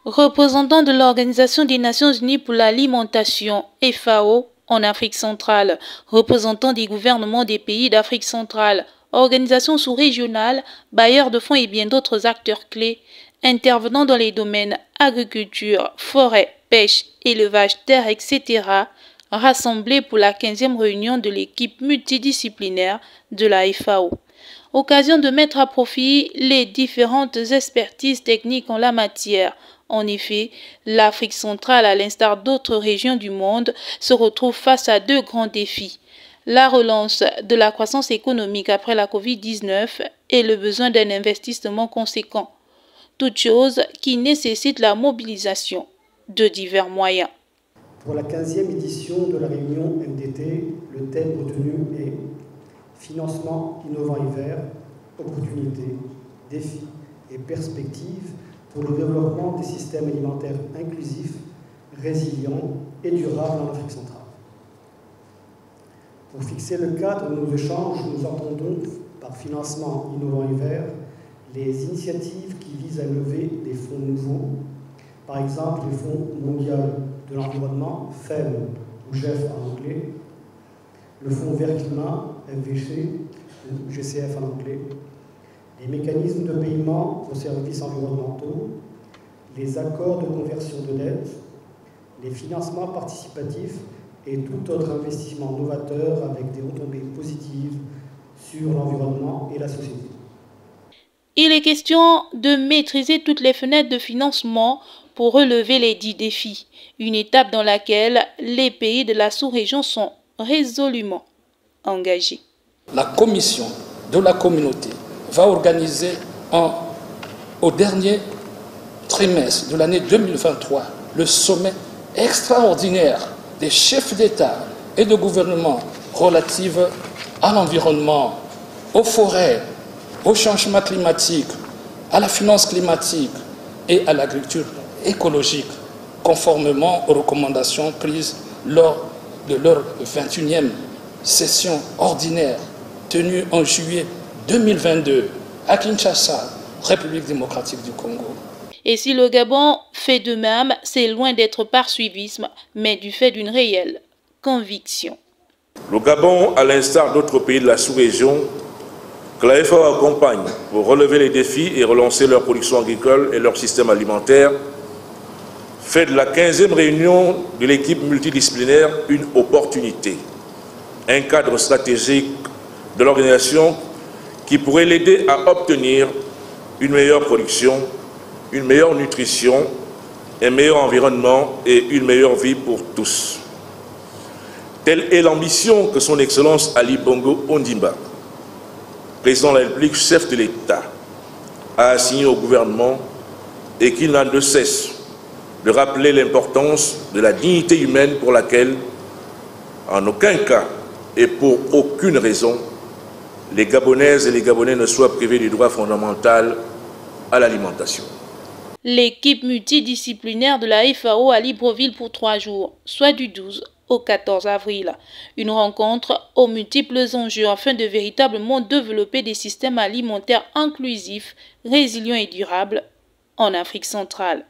Représentant de l'Organisation des Nations Unies pour l'alimentation, FAO, en Afrique centrale, représentant des gouvernements des pays d'Afrique centrale, organisations sous-régionales, bailleurs de fonds et bien d'autres acteurs clés, intervenant dans les domaines agriculture, forêt, pêche, élevage, terre, etc., rassemblés pour la 15e réunion de l'équipe multidisciplinaire de la FAO. Occasion de mettre à profit les différentes expertises techniques en la matière. En effet, l'Afrique centrale, à l'instar d'autres régions du monde, se retrouve face à deux grands défis. La relance de la croissance économique après la Covid-19 et le besoin d'un investissement conséquent. Toutes choses qui nécessitent la mobilisation de divers moyens. Pour la 15e édition de la réunion MDT, le thème retenu est Financement innovant et vert, opportunités, défis et perspectives pour le développement des systèmes alimentaires inclusifs, résilients et durables en Afrique centrale. Pour fixer le cadre de nos échanges, nous entendons par financement innovant et vert les initiatives qui visent à lever des fonds nouveaux, par exemple le Fonds mondial de l'environnement, FEM ou GEF en anglais, le Fonds vert climat, FVC, ou GCF en anglais, les mécanismes de paiement aux services environnementaux, les accords de conversion de dette, les financements participatifs et tout autre investissement novateur avec des retombées positives sur l'environnement et la société. Il est question de maîtriser toutes les fenêtres de financement pour relever les 10 défis, une étape dans laquelle les pays de la sous-région sont résolument engagés. La commission de la communauté va organiser au dernier trimestre de l'année 2023 le sommet extraordinaire des chefs d'État et de gouvernement relatifs à l'environnement, aux forêts, au changement climatique, à la finance climatique et à l'agriculture écologique, conformément aux recommandations prises lors de leur 21e session ordinaire tenue en juillet 2022 à Kinshasa, République démocratique du Congo. Et si le Gabon fait de même, c'est loin d'être par suivisme, mais du fait d'une réelle conviction. Le Gabon, à l'instar d'autres pays de la sous-région, que la FAO accompagne pour relever les défis et relancer leur production agricole et leur système alimentaire, fait de la 15e réunion de l'équipe multidisciplinaire une opportunité, un cadre stratégique de l'organisation qui pourrait l'aider à obtenir une meilleure production, une meilleure nutrition, un meilleur environnement et une meilleure vie pour tous. Telle est l'ambition que son Excellence Ali Bongo Ondimba, président de la République, chef de l'État, a assigné au gouvernement et qu'il n'a de cesse de rappeler l'importance de la dignité humaine pour laquelle, en aucun cas et pour aucune raison, les Gabonaises et les Gabonais ne soient privés du droit fondamental à l'alimentation. L'équipe multidisciplinaire de la FAO à Libreville pour 3 jours, soit du 12 au 14 avril. Une rencontre aux multiples enjeux afin de véritablement développer des systèmes alimentaires inclusifs, résilients et durables en Afrique centrale.